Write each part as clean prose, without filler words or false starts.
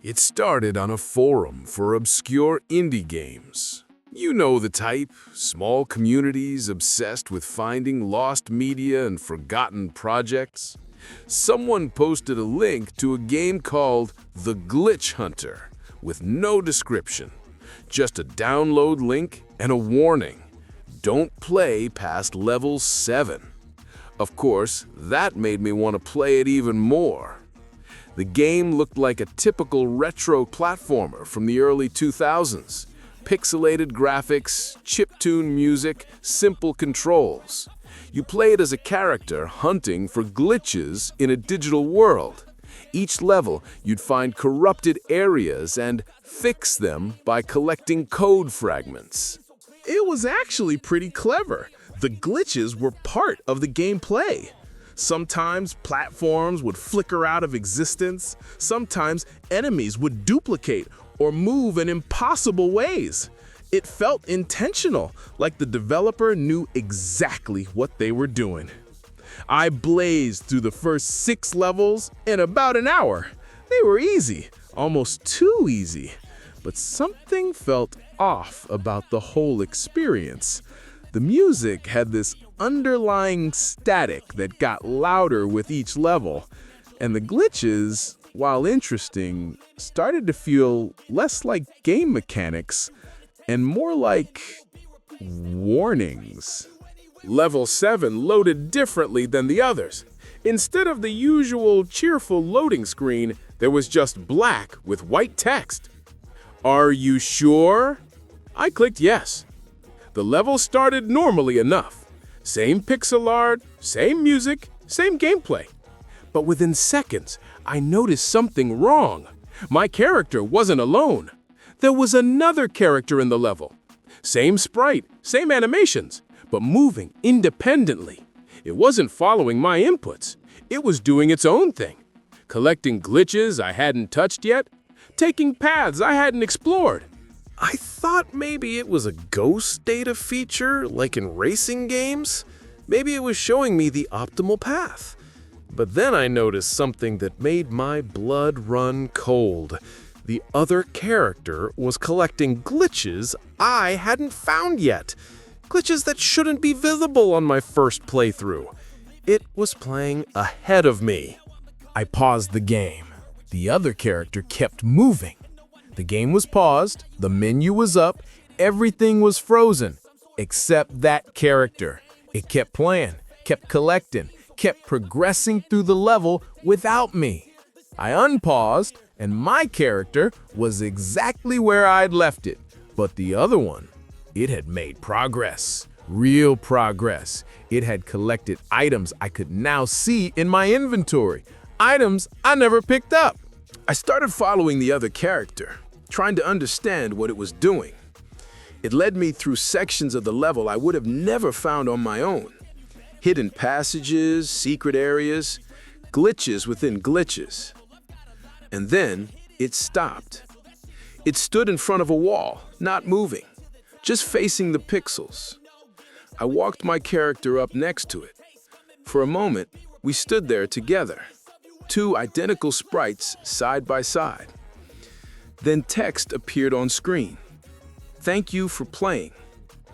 It started on a forum for obscure indie games. You know the type, small communities obsessed with finding lost media and forgotten projects. Someone posted a link to a game called The Glitch Hunter with no description, just a download link and a warning. Don't play past level 7. Of course, that made me want to play it even more. The game looked like a typical retro platformer from the early 2000s. Pixelated graphics, chiptune music, simple controls. You played as a character hunting for glitches in a digital world. Each level, you'd find corrupted areas and fix them by collecting code fragments. It was actually pretty clever. The glitches were part of the gameplay. Sometimes platforms would flicker out of existence. Sometimes enemies would duplicate or move in impossible ways. It felt intentional, like the developer knew exactly what they were doing. I blazed through the first 6 levels in about an hour. They were easy, almost too easy. But something felt off about the whole experience. The music had this underlying static that got louder with each level, and the glitches, while interesting, started to feel less like game mechanics and more like warnings. Level 7 loaded differently than the others. Instead of the usual cheerful loading screen, there was just black with white text. "Are you sure?" I clicked yes. The level started normally enough. Same pixel art, same music, same gameplay. But within seconds, I noticed something wrong. My character wasn't alone. There was another character in the level. Same sprite, same animations, but moving independently. It wasn't following my inputs. It was doing its own thing. Collecting glitches I hadn't touched yet, taking paths I hadn't explored. I thought maybe it was a ghost data feature, like in racing games. Maybe it was showing me the optimal path. But then I noticed something that made my blood run cold. The other character was collecting glitches I hadn't found yet. Glitches that shouldn't be visible on my first playthrough. It was playing ahead of me. I paused the game. The other character kept moving. The game was paused, the menu was up, everything was frozen, except that character. It kept playing, kept collecting, kept progressing through the level without me. I unpaused, and my character was exactly where I'd left it. But the other one, it had made progress, real progress. It had collected items I could now see in my inventory, items I never picked up. I started following the other character, trying to understand what it was doing. It led me through sections of the level I would have never found on my own. Hidden passages, secret areas, glitches within glitches. And then it stopped. It stood in front of a wall, not moving, just facing the pixels. I walked my character up next to it. For a moment, we stood there together, 2 identical sprites side by side. Then text appeared on screen. "Thank you for playing."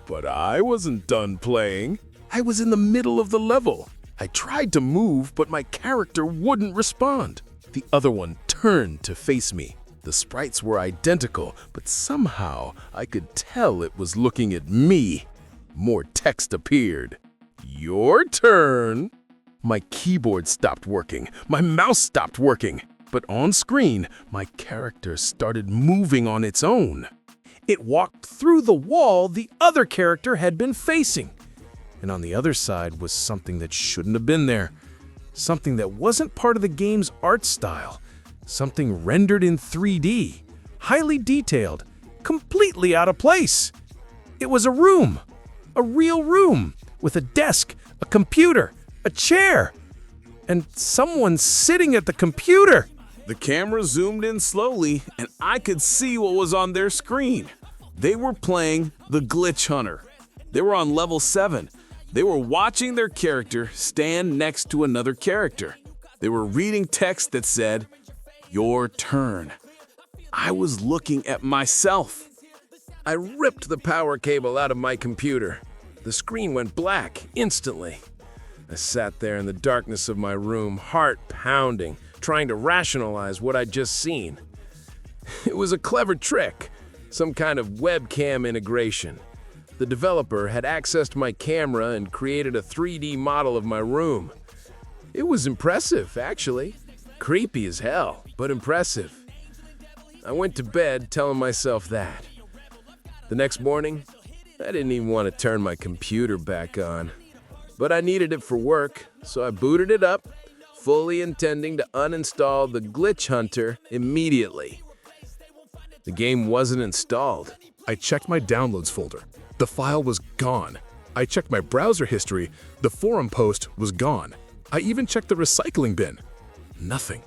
But I wasn't done playing. I was in the middle of the level. I tried to move, but my character wouldn't respond. The other one turned to face me. The sprites were identical, but somehow I could tell it was looking at me. More text appeared. "Your turn." My keyboard stopped working. My mouse stopped working. But on screen, my character started moving on its own. It walked through the wall the other character had been facing. And on the other side was something that shouldn't have been there. Something that wasn't part of the game's art style. Something rendered in 3D, highly detailed, completely out of place. It was a room, a real room, with a desk, a computer, a chair, and someone sitting at the computer. The camera zoomed in slowly, and I could see what was on their screen. They were playing The Glitch Hunter. They were on level 7. They were watching their character stand next to another character. They were reading text that said, "Your turn." I was looking at myself. I ripped the power cable out of my computer. The screen went black instantly. I sat there in the darkness of my room, heart pounding, trying to rationalize what I'd just seen. It was a clever trick, some kind of webcam integration. The developer had accessed my camera and created a 3D model of my room. It was impressive, actually. Creepy as hell, but impressive. I went to bed telling myself that. The next morning, I didn't even want to turn my computer back on. But I needed it for work, so I booted it up, fully intending to uninstall the Glitch Hunter immediately. The game wasn't installed. I checked my downloads folder. The file was gone. I checked my browser history. The forum post was gone. I even checked the recycling bin. Nothing.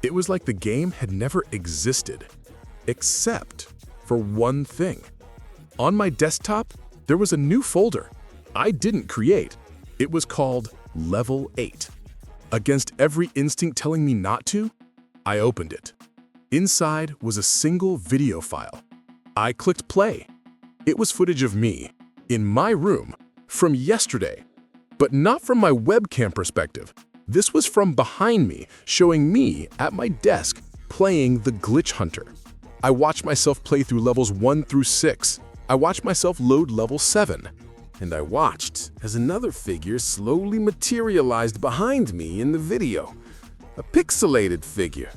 It was like the game had never existed, except for one thing. On my desktop, there was a new folder I didn't create. It was called Level 8. Against every instinct telling me not to, I opened it. Inside was a single video file. I clicked play. It was footage of me, in my room, from yesterday, but not from my webcam perspective. This was from behind me, showing me at my desk playing the Glitch Hunter. I watched myself play through levels 1 through 6. I watched myself load level 7. And I watched as another figure slowly materialized behind me in the video. A pixelated figure,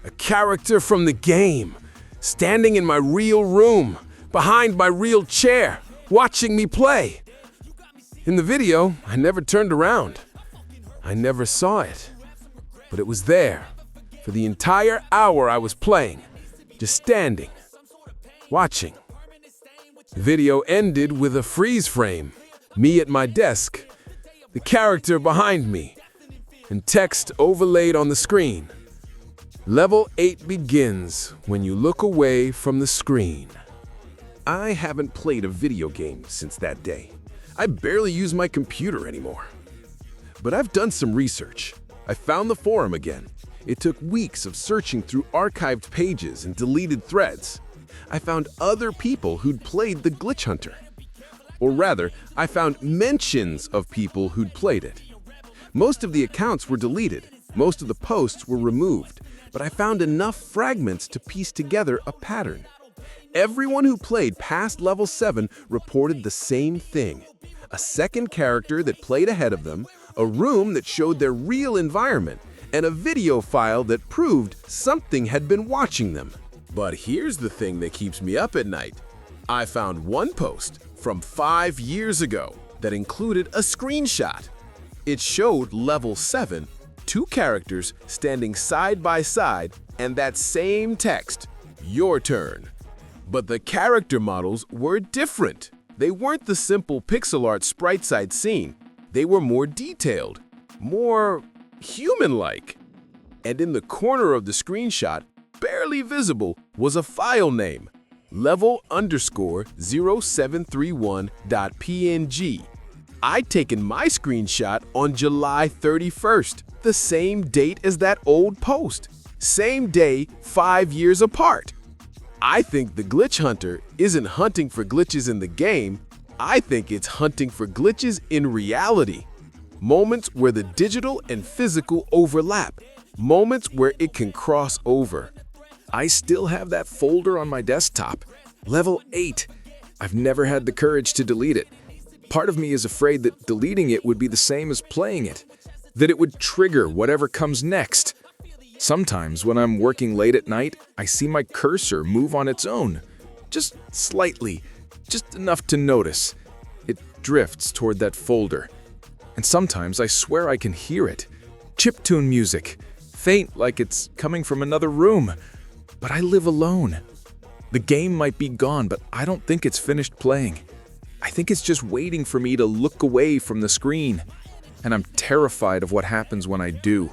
a character from the game, standing in my real room, behind my real chair, watching me play. In the video, I never turned around. I never saw it, but it was there for the entire hour I was playing, just standing, watching. The video ended with a freeze frame, me at my desk, the character behind me, and text overlaid on the screen. Level 8 begins when you look away from the screen. I haven't played a video game since that day. I barely use my computer anymore. But I've done some research. I found the forum again. It took weeks of searching through archived pages and deleted threads. I found other people who'd played the Glitch Hunter. Or rather, I found mentions of people who'd played it. Most of the accounts were deleted. Most of the posts were removed. But I found enough fragments to piece together a pattern. Everyone who played past level 7 reported the same thing. A second character that played ahead of them, a room that showed their real environment, and a video file that proved something had been watching them. But here's the thing that keeps me up at night. I found one post from 5 years ago that included a screenshot. It showed level 7, 2 characters standing side by side, and that same text, "Your turn." But the character models were different. They weren't the simple pixel art sprite side scene. They were more detailed, more human-like. And in the corner of the screenshot, barely visible, was a file name, level_0731.png. I'd taken my screenshot on July 31st, the same date as that old post. Same day, 5 years apart. I think the Glitch Hunter isn't hunting for glitches in the game. I think it's hunting for glitches in reality. Moments where the digital and physical overlap. Moments where it can cross over. I still have that folder on my desktop. Level 8. I've never had the courage to delete it. Part of me is afraid that deleting it would be the same as playing it, that it would trigger whatever comes next. Sometimes when I'm working late at night, I see my cursor move on its own, just slightly, just enough to notice. It drifts toward that folder. And sometimes I swear I can hear it. Chiptune music, faint like it's coming from another room. But I live alone. The game might be gone, but I don't think it's finished playing. I think it's just waiting for me to look away from the screen. And I'm terrified of what happens when I do.